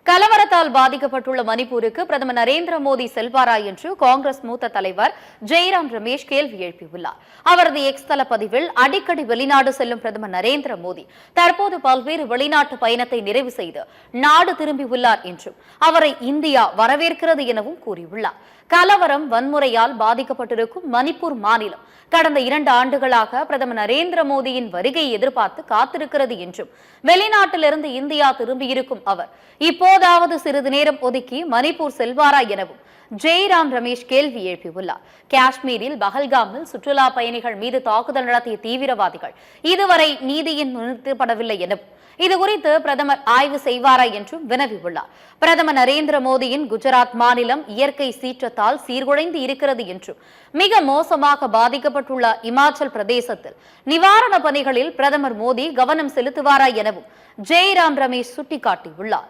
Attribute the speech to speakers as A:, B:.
A: கலவரத்தால் பாதிக்கப்பட்டுள்ள மணிப்பூருக்கு பிரதமர் நரேந்திர மோடி செல்வாரா என்று காங்கிரஸ் மூத்த தலைவர் ஜெய்ராம் ரமேஷ் கேள்வி எழுப்பியுள்ளார். அவரது எக்ஸ் தள பதிவில் அடிக்கடி வெளிநாடு செல்லும் பிரதமர் நரேந்திர மோடி தற்போது பல்வேறு வெளிநாட்டு பயணத்தை நிறைவு செய்து நாடு திரும்பியுள்ளார் என்றும் அவரை இந்தியா வரவேற்கிறது எனவும் கூறியுள்ளார். கலவரம் வன்முறையால் பாதிக்கப்பட்டிருக்கும் மணிப்பூர் மாநிலம் கடந்த 2 ஆண்டுகளாக பிரதமர் நரேந்திர மோடியின் வருகையை எதிர்பார்த்து காத்திருக்கிறது என்றும் வெளிநாட்டிலிருந்து இந்தியா திரும்பியிருக்கும் அவர் இப்போதாவது சிறிது நேரம் ஒதுக்கி மணிப்பூர் செல்வாரா எனவும் ஜெய்ராம் ரமேஷ் கேள்வி எழுப்பியுள்ளார். காஷ்மீரில் பஹல்காமில் சுற்றுலா பயணிகள் மீது தாக்குதல் நடத்திய தீவிரவாதிகள் இதுவரை நீதியின் நிறுத்தப்படவில்லை எனவும் இதுகுறித்து பிரதமர் ஆய்வு செய்வாரா என்றும் வினவியுள்ளார். பிரதமர் நரேந்திர மோடியின் குஜராத் மாநிலம் இயற்கை சீற்றத்தால் சீர்குலைந்து இருக்கிறது என்றும் மிக மோசமாக பாதிக்கப்பட்டுள்ள இமாச்சல் பிரதேசத்தில் நிவாரண பணிகளில் பிரதமர் மோடி கவனம் செலுத்துவாரா எனவும் ஜெய்ராம் ரமேஷ் சுட்டிக்காட்டியுள்ளார்.